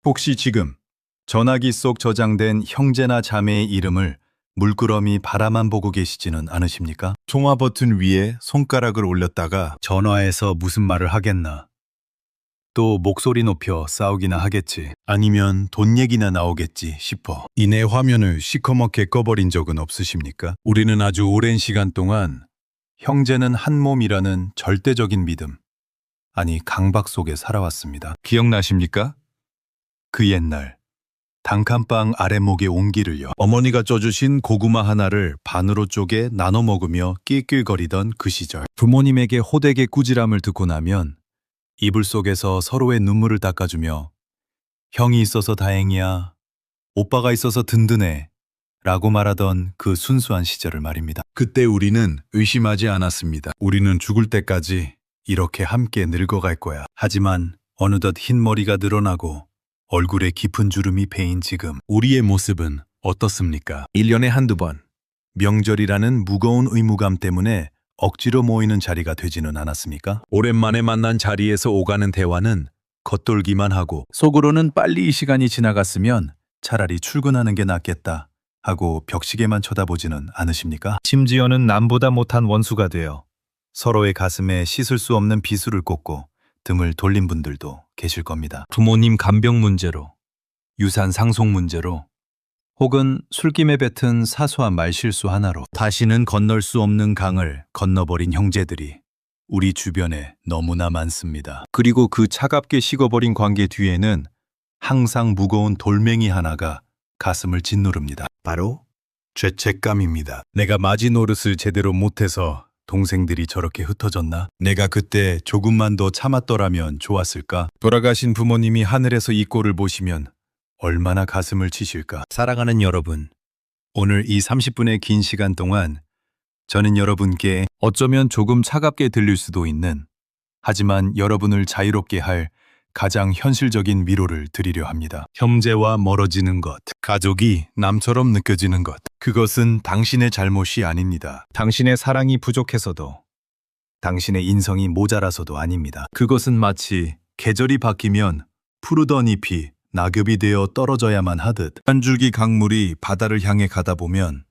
혹시 지금 전화기 속 저장된 형제나 자매의 이름을 물끄러미 바라만 보고 계시지는 않으십니까? 통화 버튼 위에 손가락을 올렸다가 전화해서 무슨 말을 하겠나? 또 목소리 높여 싸우기나 하겠지. 아니면 돈 얘기나 나오겠지 싶어. 이내 화면을 시커멓게 꺼버린 적은 없으십니까? 우리는 아주 오랜 시간 동안 형제는 한 몸이라는 절대적인 믿음, 아니 강박 속에 살아왔습니다. 기억나십니까? 그 옛날 단칸방 아랫목의 온기를요. 어머니가 쪄주신 고구마 하나를 반으로 쪼개 나눠 먹으며 낄낄거리던 그 시절. 부모님에게 호되게 꾸지람을 듣고 나면 이불 속에서 서로의 눈물을 닦아주며 형이 있어서 다행이야, 오빠가 있어서 든든해 라고 말하던 그 순수한 시절을 말입니다. 그때 우리는 의심하지 않았습니다. 우리는 죽을 때까지 이렇게 함께 늙어갈 거야. 하지만 어느덧 흰머리가 늘어나고 얼굴에 깊은 주름이 배인 지금 우리의 모습은 어떻습니까? 1년에 한두 번 명절이라는 무거운 의무감 때문에 억지로 모이는 자리가 되지는 않았습니까? 오랜만에 만난 자리에서 오가는 대화는 겉돌기만 하고 속으로는 빨리 이 시간이 지나갔으면 차라리 출근하는 게 낫겠다 하고 벽시계만 쳐다보지는 않으십니까? 심지어는 남보다 못한 원수가 되어 서로의 가슴에 씻을 수 없는 비수를 꽂고 등을 돌린 분들도 계실 겁니다. 부모님 간병 문제로, 유산 상속 문제로, 혹은 술김에 뱉은 사소한 말실수 하나로 다시는 건널 수 없는 강을 건너버린 형제들이 우리 주변에 너무나 많습니다. 그리고 그 차갑게 식어버린 관계 뒤에는 항상 무거운 돌멩이 하나가 가슴을 짓누릅니다. 바로 죄책감입니다. 내가 마지노릇을 제대로 못해서 동생들이 저렇게 흩어졌나? 내가 그때 조금만 더 참았더라면 좋았을까? 돌아가신 부모님이 하늘에서 이 꼴을 보시면 얼마나 가슴을 치실까? 사랑하는 여러분, 오늘 이 30분의 긴 시간 동안 저는 여러분께 어쩌면 조금 차갑게 들릴 수도 있는, 하지만 여러분을 자유롭게 할 가장 현실적인 위로를 드리려 합니다. 형제와 멀어지는 것, 가족이 남처럼 느껴지는 것, 그것은 당신의 잘못이 아닙니다. 당신의 사랑이 부족해서도, 당신의 인성이 모자라서도 아닙니다. 그것은 마치 계절이 바뀌면 푸르던 잎이 낙엽이 되어 떨어져야만 하듯, 한 줄기 강물이 바다를 향해 가다 보면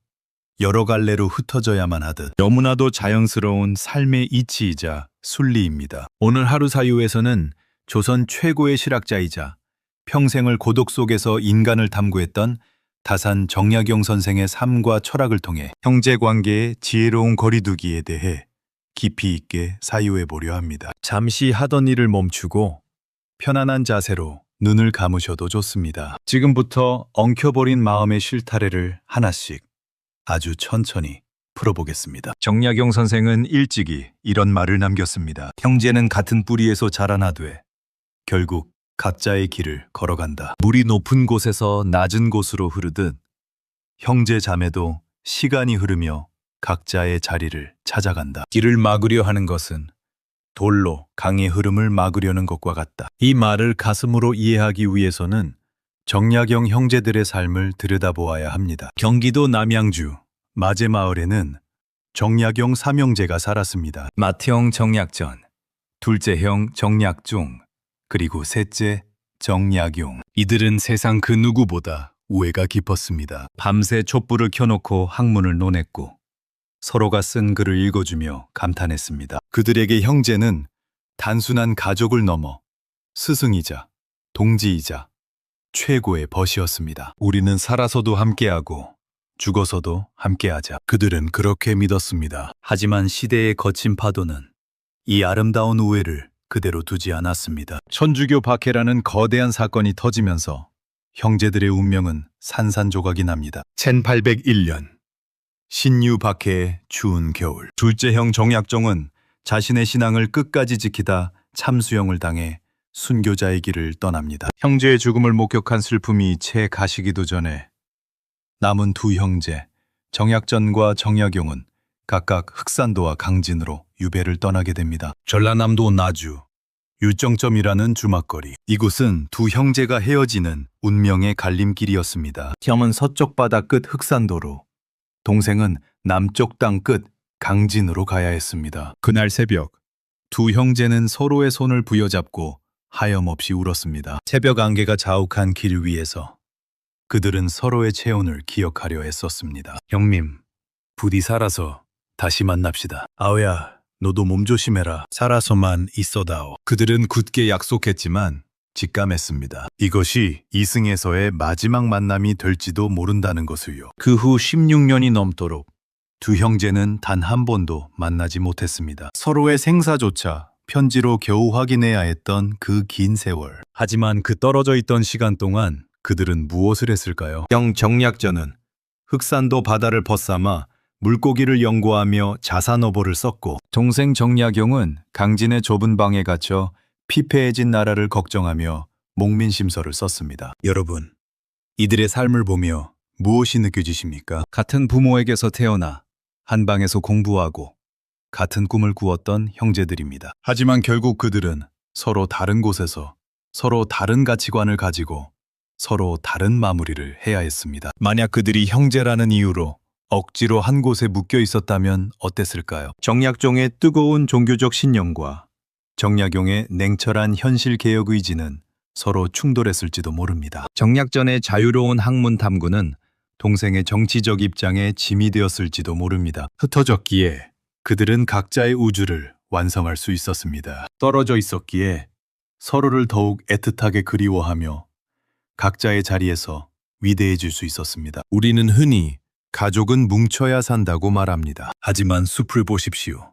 여러 갈래로 흩어져야만 하듯 너무나도 자연스러운 삶의 이치이자 순리입니다. 오늘 하루 사유에서는 조선 최고의 실학자이자 평생을 고독 속에서 인간을 탐구했던 다산 정약용 선생의 삶과 철학을 통해 형제관계의 지혜로운 거리두기에 대해 깊이 있게 사유해 보려 합니다. 잠시 하던 일을 멈추고 편안한 자세로 눈을 감으셔도 좋습니다. 지금부터 엉켜버린 마음의 실타래를 하나씩 아주 천천히 풀어보겠습니다. 정약용 선생은 일찍이 이런 말을 남겼습니다. 형제는 같은 뿌리에서 자라나되 결국 각자의 길을 걸어간다. 물이 높은 곳에서 낮은 곳으로 흐르듯 형제 자매도 시간이 흐르며 각자의 자리를 찾아간다. 길을 막으려 하는 것은 돌로 강의 흐름을 막으려는 것과 같다. 이 말을 가슴으로 이해하기 위해서는 정약용 형제들의 삶을 들여다보아야 합니다. 경기도 남양주 마제마을에는 정약용 삼형제가 살았습니다. 맏형 정약전, 둘째 형 정약종, 그리고 셋째 정약용. 이들은 세상 그 누구보다 우애가 깊었습니다. 밤새 촛불을 켜놓고 학문을 논했고 서로가 쓴 글을 읽어주며 감탄했습니다. 그들에게 형제는 단순한 가족을 넘어 스승이자 동지이자 최고의 벗이었습니다. 우리는 살아서도 함께하고 죽어서도 함께하자. 그들은 그렇게 믿었습니다. 하지만 시대의 거친 파도는 이 아름다운 우애를 그대로 두지 않았습니다. 천주교 박해라는 거대한 사건이 터지면서 형제들의 운명은 산산조각이 납니다. 1801년 신유 박해의 추운 겨울, 둘째 형 정약종은 자신의 신앙을 끝까지 지키다 참수형을 당해 순교자의 길을 떠납니다. 형제의 죽음을 목격한 슬픔이 채 가시기도 전에 남은 두 형제 정약전과 정약용은 각각 흑산도와 강진으로 유배를 떠나게 됩니다. 전라남도 나주 유정점이라는 주막거리, 이곳은 두 형제가 헤어지는 운명의 갈림길이었습니다. 형은 서쪽 바다 끝 흑산도로, 동생은 남쪽 땅 끝 강진으로 가야 했습니다. 그날 새벽 두 형제는 서로의 손을 부여잡고 하염없이 울었습니다. 새벽 안개가 자욱한 길 위에서 그들은 서로의 체온을 기억하려 애썼습니다. 형님, 부디 살아서 다시 만납시다. 아오야, 너도 몸 조심해라. 살아서만 있어다오. 그들은 굳게 약속했지만 직감했습니다. 이것이 이승에서의 마지막 만남이 될지도 모른다는 것을요. 그 후 16년이 넘도록 두 형제는 단 한 번도 만나지 못했습니다. 서로의 생사조차 편지로 겨우 확인해야 했던 그 긴 세월. 하지만 그 떨어져 있던 시간 동안 그들은 무엇을 했을까요? 형 정약전은 흑산도 바다를 벗삼아 물고기를 연구하며 자산어보를 썼고, 동생 정약용은 강진의 좁은 방에 갇혀 피폐해진 나라를 걱정하며 목민심서를 썼습니다. 여러분, 이들의 삶을 보며 무엇이 느껴지십니까? 같은 부모에게서 태어나 한 방에서 공부하고 같은 꿈을 꾸었던 형제들입니다. 하지만 결국 그들은 서로 다른 곳에서 서로 다른 가치관을 가지고 서로 다른 마무리를 해야 했습니다. 만약 그들이 형제라는 이유로 억지로 한 곳에 묶여 있었다면 어땠을까요? 정약종의 뜨거운 종교적 신념과 정약용의 냉철한 현실 개혁 의지는 서로 충돌했을지도 모릅니다. 정약전의 자유로운 학문 탐구는 동생의 정치적 입장에 짐이 되었을지도 모릅니다. 흩어졌기에 그들은 각자의 우주를 완성할 수 있었습니다. 떨어져 있었기에 서로를 더욱 애틋하게 그리워하며 각자의 자리에서 위대해질 수 있었습니다. 우리는 흔히 가족은 뭉쳐야 산다고 말합니다. 하지만 숲을 보십시오.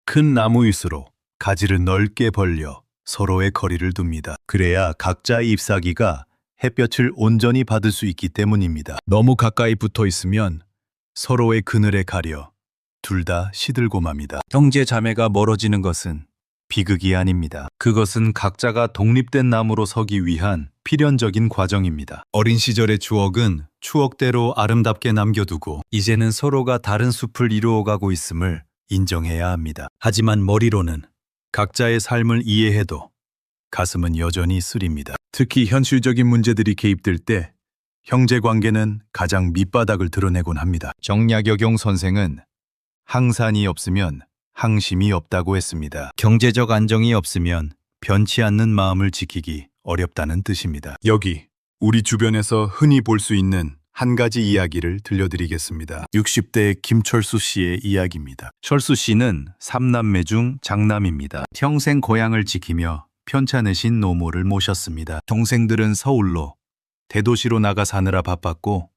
큰 나무일수록 가지를 넓게 벌려 서로의 거리를 둡니다. 그래야 각자의 잎사귀가 햇볕을 온전히 받을 수 있기 때문입니다. 너무 가까이 붙어 있으면 서로의 그늘에 가려 둘 다 시들고 맙니다. 형제 자매가 멀어지는 것은 비극이 아닙니다. 그것은 각자가 독립된 나무로 서기 위한 필연적인 과정입니다. 어린 시절의 추억은 추억대로 아름답게 남겨두고 이제는 서로가 다른 숲을 이루어가고 있음을 인정해야 합니다. 하지만 머리로는 각자의 삶을 이해해도 가슴은 여전히 쓰립니다. 특히 현실적인 문제들이 개입될 때 형제관계는 가장 밑바닥을 드러내곤 합니다. 정약여경 선생은 항산이 없으면 항심이 없다고 했습니다. 경제적 안정이 없으면 변치 않는 마음을 지키기 어렵다는 뜻입니다. 여기 우리 주변에서 흔히 볼 수 있는 한 가지 이야기를 들려드리겠습니다. 60대 김철수 씨의 이야기입니다. 철수 씨는 3남매 중 장남입니다. 평생 고향을 지키며 편찮으신 노모를 모셨습니다. 동생들은 서울로 대도시로 나가 사느라 바빴고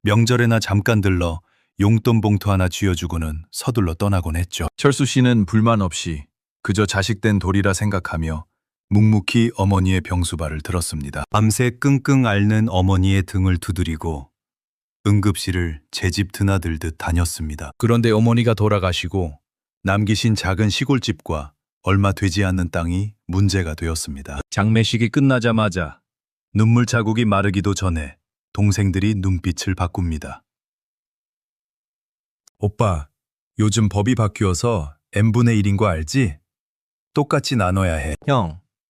명절에나 잠깐 들러 용돈 봉투 하나 쥐어주고는 서둘러 떠나곤 했죠. 철수 씨는 불만 없이 그저 자식된 도리라 생각하며 묵묵히 어머니의 병수발을 들었습니다. 밤새 끙끙 앓는 어머니의 등을 두드리고 응급실을 제 집 드나들듯 다녔습니다. 그런데 어머니가 돌아가시고 남기신 작은 시골집과 얼마 되지 않는 땅이 문제가 되었습니다. 장례식이 끝나자마자 눈물 자국이 마르기도 전에 동생들이 눈빛을 바꿉니다. 오빠, 요즘 법이 바뀌어서 n분의 1인 거 알지? 똑같이 나눠야 해.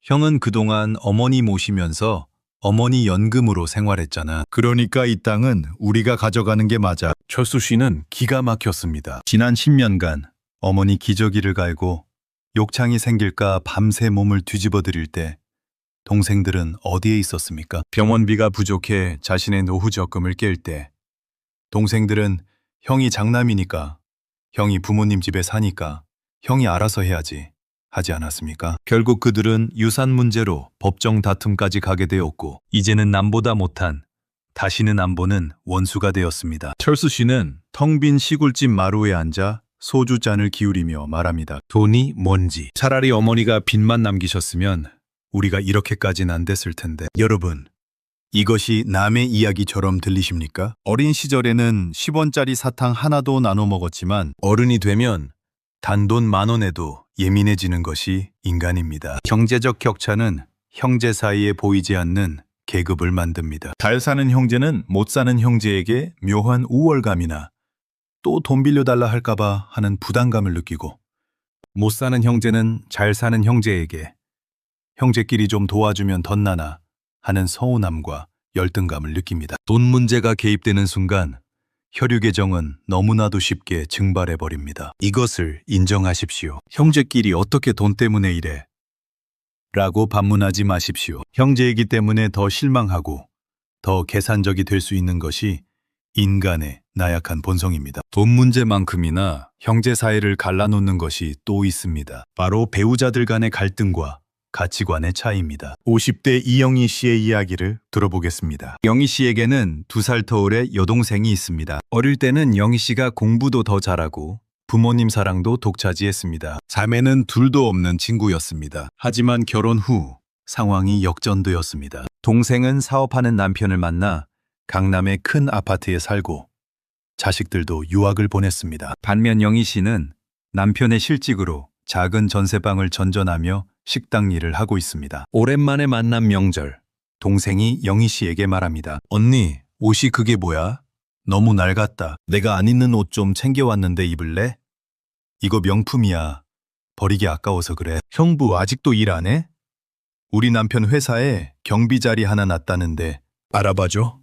형은 그동안 어머니 모시면서 어머니 연금으로 생활했잖아. 그러니까 이 땅은 우리가 가져가는 게 맞아. 철수 씨는 기가 막혔습니다. 지난 10년간 어머니 기저귀를 갈고 욕창이 생길까 밤새 몸을 뒤집어 드릴 때 동생들은 어디에 있었습니까? 병원비가 부족해 자신의 노후 적금을 깰 때 동생들은 형이 장남이니까, 형이 부모님 집에 사니까 형이 알아서 해야지 하지 않았습니까? 결국 그들은 유산 문제로 법정 다툼까지 가게 되었고 이제는 남보다 못한 다시는 안 보는 원수가 되었습니다. 철수 씨는 텅 빈 시골집 마루에 앉아 소주잔을 기울이며 말합니다. 돈이 뭔지. 차라리 어머니가 빚만 남기셨으면 우리가 이렇게까지는 안 됐을 텐데. 여러분, 이것이 남의 이야기처럼 들리십니까? 어린 시절에는 10원짜리 사탕 하나도 나눠 먹었지만 어른이 되면 단돈 10,000원에도 예민해지는 것이 인간입니다. 경제적 격차는 형제 사이에 보이지 않는 계급을 만듭니다. 잘 사는 형제는 못 사는 형제에게 묘한 우월감이나 또 돈 빌려달라 할까봐 하는 부담감을 느끼고 못 사는 형제는 잘 사는 형제에게 형제끼리 좀 도와주면 덧나나 하는 서운함과 열등감을 느낍니다. 돈 문제가 개입되는 순간 혈육의 정은 너무나도 쉽게 증발해버립니다. 이것을 인정하십시오. 형제끼리 어떻게 돈 때문에 이래? 라고 반문하지 마십시오. 형제이기 때문에 더 실망하고 더 계산적이 될 수 있는 것이 인간의 나약한 본성입니다. 돈 문제만큼이나 형제 사이를 갈라놓는 것이 또 있습니다. 바로 배우자들 간의 갈등과 가치관의 차이입니다. 50대 이영희 씨의 이야기를 들어보겠습니다. 영희 씨에게는 2살 터울의 여동생이 있습니다. 어릴 때는 영희 씨가 공부도 더 잘하고 부모님 사랑도 독차지했습니다. 자매는 둘도 없는 친구였습니다. 하지만 결혼 후 상황이 역전되었습니다. 동생은 사업하는 남편을 만나 강남의 큰 아파트에 살고 자식들도 유학을 보냈습니다. 반면 영희 씨는 남편의 실직으로 작은 전세방을 전전하며 식당 일을 하고 있습니다. 오랜만에 만난 명절, 동생이 영희 씨에게 말합니다. 언니, 옷이 그게 뭐야? 너무 낡았다. 내가 안 입는 옷 좀 챙겨왔는데 입을래? 이거 명품이야. 버리기 아까워서 그래. 형부 아직도 일 안 해? 우리 남편 회사에 경비 자리 하나 났다는데 알아봐줘.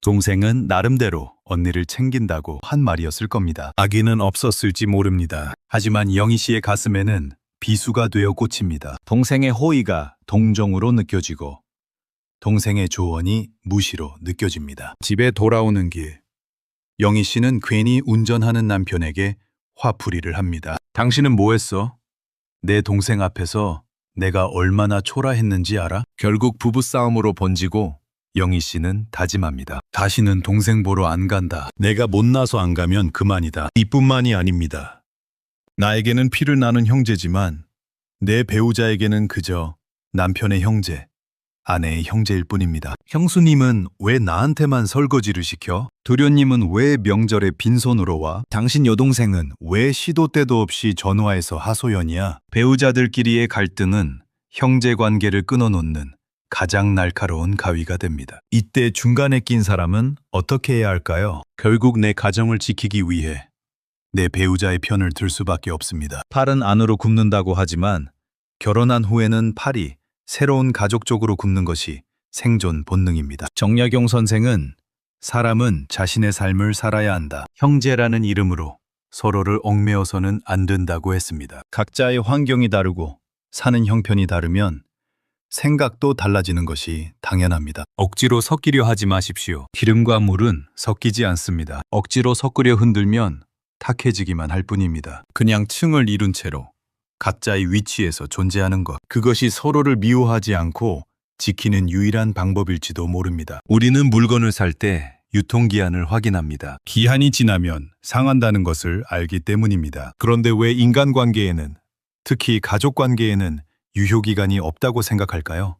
동생은 나름대로 언니를 챙긴다고 한 말이었을 겁니다. 악의는 없었을지 모릅니다. 하지만 영희 씨의 가슴에는 비수가 되어 꽂힙니다. 동생의 호의가 동정으로 느껴지고 동생의 조언이 무시로 느껴집니다. 집에 돌아오는 길, 영희 씨는 괜히 운전하는 남편에게 화풀이를 합니다. 당신은 뭐 했어? 내 동생 앞에서 내가 얼마나 초라했는지 알아? 결국 부부싸움으로 번지고 영희 씨는 다짐합니다. 다시는 동생 보러 안 간다. 내가 못나서 안 가면 그만이다. 이뿐만이 아닙니다. 나에게는 피를 나눈 형제지만 내 배우자에게는 그저 남편의 형제, 아내의 형제일 뿐입니다. 형수님은 왜 나한테만 설거지를 시켜? 도련님은 왜 명절에 빈손으로 와? 당신 여동생은 왜 시도 때도 없이 전화해서 하소연이야? 배우자들끼리의 갈등은 형제 관계를 끊어놓는 가장 날카로운 가위가 됩니다. 이때 중간에 낀 사람은 어떻게 해야 할까요? 결국 내 가정을 지키기 위해 내 배우자의 편을 들 수밖에 없습니다. 팔은 안으로 굽는다고 하지만 결혼한 후에는 팔이 새로운 가족 쪽으로 굽는 것이 생존 본능입니다. 정약용 선생은 사람은 자신의 삶을 살아야 한다. 형제라는 이름으로 서로를 얽매어서는 안 된다고 했습니다. 각자의 환경이 다르고 사는 형편이 다르면 생각도 달라지는 것이 당연합니다. 억지로 섞이려 하지 마십시오. 기름과 물은 섞이지 않습니다. 억지로 섞으려 흔들면 탁해지기만 할 뿐입니다. 그냥 층을 이룬 채로 각자의 위치에서 존재하는 것, 그것이 서로를 미워하지 않고 지키는 유일한 방법일지도 모릅니다. 우리는 물건을 살 때 유통기한을 확인합니다. 기한이 지나면 상한다는 것을 알기 때문입니다. 그런데 왜 인간관계에는, 특히 가족관계에는 유효기간이 없다고 생각할까요?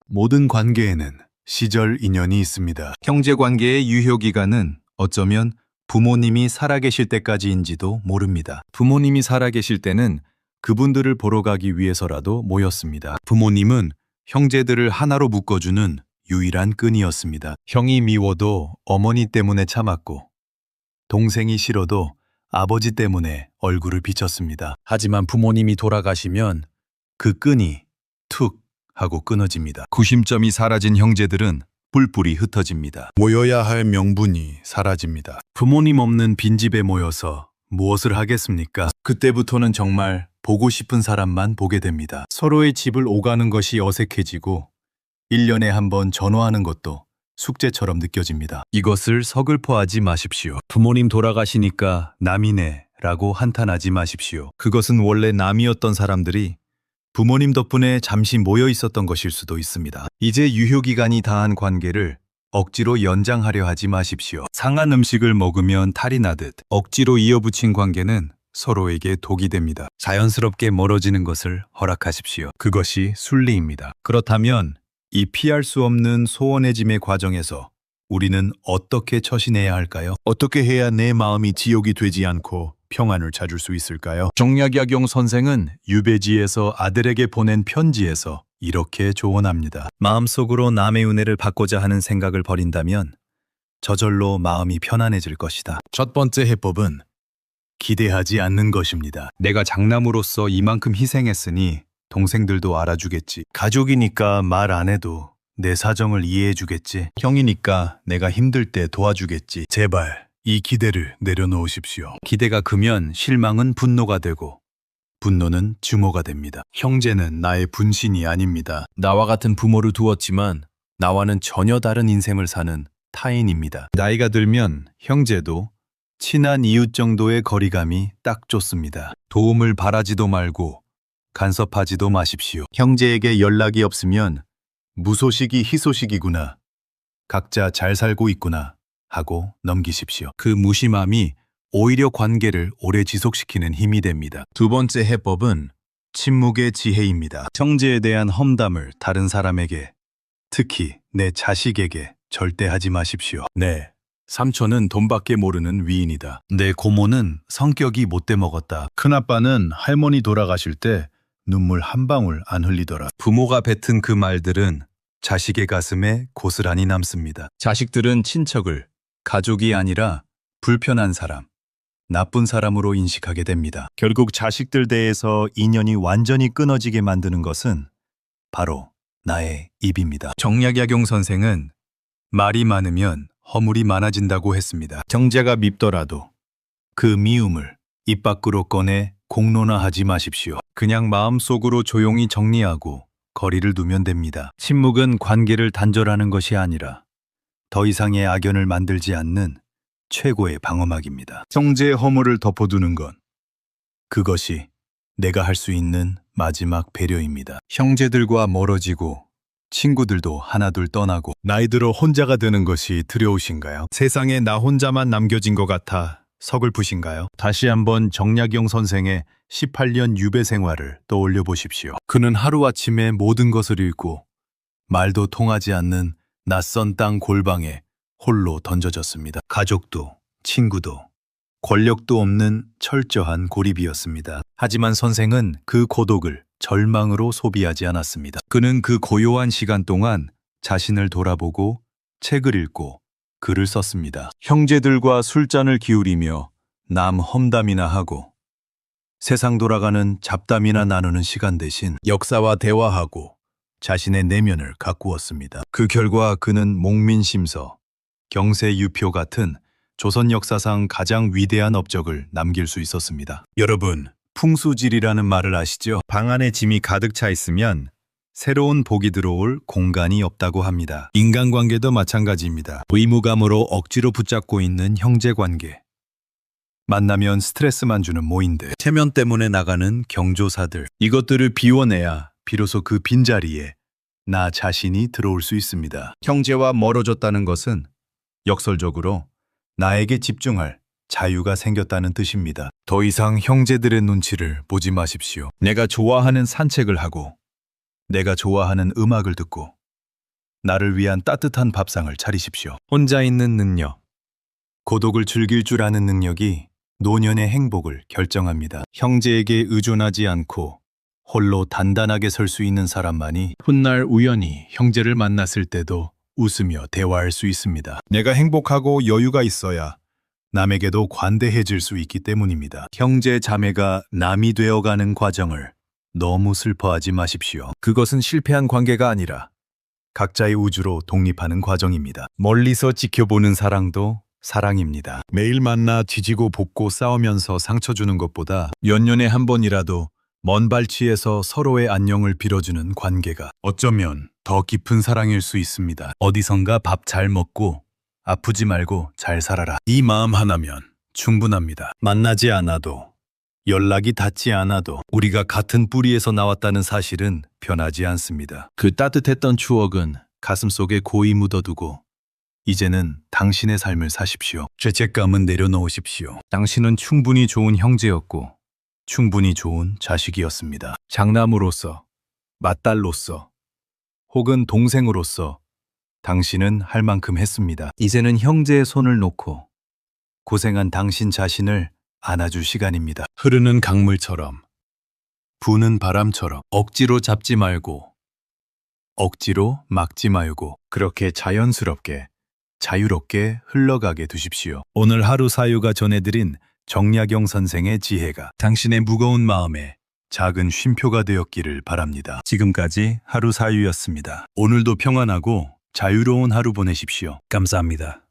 모든 관계에는 시절 인연이 있습니다. 형제관계의 유효기간은 어쩌면 부모님이 살아계실 때까지인지도 모릅니다. 부모님이 살아계실 때는 그분들을 보러 가기 위해서라도 모였습니다. 부모님은 형제들을 하나로 묶어주는 유일한 끈이었습니다. 형이 미워도 어머니 때문에 참았고 동생이 싫어도 아버지 때문에 얼굴을 비쳤습니다. 하지만 부모님이 돌아가시면 그 끈이 툭 하고 끊어집니다. 구심점이 사라진 형제들은 뿔뿔이 흩어집니다. 모여야 할 명분이 사라집니다. 부모님 없는 빈집에 모여서 무엇을 하겠습니까? 그때부터는 정말 보고 싶은 사람만 보게 됩니다. 서로의 집을 오가는 것이 어색해지고 1년에 한 번 전화하는 것도 숙제처럼 느껴집니다. 이것을 서글퍼하지 마십시오. 부모님 돌아가시니까 남이네 라고 한탄하지 마십시오. 그것은 원래 남이었던 사람들이 부모님 덕분에 잠시 모여 있었던 것일 수도 있습니다. 이제 유효기간이 다한 관계를 억지로 연장하려 하지 마십시오. 상한 음식을 먹으면 탈이 나듯 억지로 이어붙인 관계는 서로에게 독이 됩니다. 자연스럽게 멀어지는 것을 허락하십시오. 그것이 순리입니다. 그렇다면 이 피할 수 없는 소원해짐의 과정에서 우리는 어떻게 처신해야 할까요? 어떻게 해야 내 마음이 지옥이 되지 않고 평안을 찾을 수 있을까요? 정약용 선생은 유배지에서 아들에게 보낸 편지에서 이렇게 조언합니다. 마음속으로 남의 은혜를 받고자 하는 생각을 버린다면 저절로 마음이 편안해질 것이다. 첫 번째 해법은 기대하지 않는 것입니다. 내가 장남으로서 이만큼 희생했으니 동생들도 알아주겠지. 가족이니까 말 안 해도 내 사정을 이해해주겠지. 형이니까 내가 힘들 때 도와주겠지. 제발 이 기대를 내려놓으십시오. 기대가 크면 실망은 분노가 되고 분노는 증오가 됩니다. 형제는 나의 분신이 아닙니다. 나와 같은 부모를 두었지만 나와는 전혀 다른 인생을 사는 타인입니다. 나이가 들면 형제도 친한 이웃 정도의 거리감이 딱 좋습니다. 도움을 바라지도 말고 간섭하지도 마십시오. 형제에게 연락이 없으면 무소식이 희소식이구나. 각자 잘 살고 있구나 하고 넘기십시오. 그 무심함이 오히려 관계를 오래 지속시키는 힘이 됩니다. 두 번째 해법은 침묵의 지혜입니다. 형제에 대한 험담을 다른 사람에게, 특히 내 자식에게 절대 하지 마십시오. 네, 삼촌은 돈밖에 모르는 위인이다. 내 고모는 성격이 못돼 먹었다. 큰아빠는 할머니 돌아가실 때 눈물 한 방울 안 흘리더라. 부모가 뱉은 그 말들은 자식의 가슴에 고스란히 남습니다. 자식들은 친척을 가족이 아니라 불편한 사람, 나쁜 사람으로 인식하게 됩니다. 결국 자식들 대해서 인연이 완전히 끊어지게 만드는 것은 바로 나의 입입니다. 정약야경 선생은 말이 많으면 허물이 많아진다고 했습니다. 형제가 밉더라도 그 미움을 입 밖으로 꺼내 공론화하지 마십시오. 그냥 마음속으로 조용히 정리하고 거리를 두면 됩니다. 침묵은 관계를 단절하는 것이 아니라 더 이상의 악연을 만들지 않는 최고의 방어막입니다. 형제의 허물을 덮어두는 건 그것이 내가 할 수 있는 마지막 배려입니다. 형제들과 멀어지고 친구들도 하나둘 떠나고 나이 들어 혼자가 되는 것이 두려우신가요? 세상에 나 혼자만 남겨진 것 같아 서글프신가요? 다시 한번 정약용 선생의 18년 유배 생활을 떠올려 보십시오. 그는 하루아침에 모든 것을 잃고 말도 통하지 않는 낯선 땅 골방에 홀로 던져졌습니다. 가족도 친구도 권력도 없는 철저한 고립이었습니다. 하지만 선생은 그 고독을 절망으로 소비하지 않았습니다. 그는 그 고요한 시간 동안 자신을 돌아보고 책을 읽고 글을 썼습니다. 형제들과 술잔을 기울이며 남 험담이나 하고 세상 돌아가는 잡담이나 나누는 시간 대신 역사와 대화하고 자신의 내면을 가꾸었습니다. 그 결과 그는 목민심서, 경세유표 같은 조선 역사상 가장 위대한 업적을 남길 수 있었습니다. 여러분, 풍수질이라는 말을 아시죠? 방 안에 짐이 가득 차 있으면 새로운 복이 들어올 공간이 없다고 합니다. 인간관계도 마찬가지입니다. 의무감으로 억지로 붙잡고 있는 형제관계. 만나면 스트레스만 주는 모인들, 체면 때문에 나가는 경조사들, 이것들을 비워내야 비로소 그 빈자리에 나 자신이 들어올 수 있습니다. 형제와 멀어졌다는 것은 역설적으로 나에게 집중할 자유가 생겼다는 뜻입니다. 더 이상 형제들의 눈치를 보지 마십시오. 내가 좋아하는 산책을 하고 내가 좋아하는 음악을 듣고 나를 위한 따뜻한 밥상을 차리십시오. 혼자 있는 능력, 고독을 즐길 줄 아는 능력이 노년의 행복을 결정합니다. 형제에게 의존하지 않고 홀로 단단하게 설 수 있는 사람만이 훗날 우연히 형제를 만났을 때도 웃으며 대화할 수 있습니다. 내가 행복하고 여유가 있어야 남에게도 관대해질 수 있기 때문입니다. 형제 자매가 남이 되어가는 과정을 너무 슬퍼하지 마십시오. 그것은 실패한 관계가 아니라 각자의 우주로 독립하는 과정입니다. 멀리서 지켜보는 사랑도 사랑입니다. 매일 만나 뒤지고 볶고 싸우면서 상처 주는 것보다 몇 년에 한 번이라도 먼 발치에서 서로의 안녕을 빌어주는 관계가 어쩌면 더 깊은 사랑일 수 있습니다. 어디선가 밥 잘 먹고 아프지 말고 잘 살아라. 이 마음 하나면 충분합니다. 만나지 않아도 연락이 닿지 않아도 우리가 같은 뿌리에서 나왔다는 사실은 변하지 않습니다. 그 따뜻했던 추억은 가슴속에 고이 묻어두고 이제는 당신의 삶을 사십시오. 죄책감은 내려놓으십시오. 당신은 충분히 좋은 형제였고 충분히 좋은 자식이었습니다. 장남으로서, 맏딸로서, 혹은 동생으로서 당신은 할 만큼 했습니다. 이제는 형제의 손을 놓고 고생한 당신 자신을 안아줄 시간입니다. 흐르는 강물처럼, 부는 바람처럼 억지로 잡지 말고 억지로 막지 말고 그렇게 자연스럽게 자유롭게 흘러가게 두십시오. 오늘 하루 사유가 전해드린 정약용 선생의 지혜가 당신의 무거운 마음에 작은 쉼표가 되었기를 바랍니다. 지금까지 하루 사유였습니다. 오늘도 평안하고 자유로운 하루 보내십시오. 감사합니다.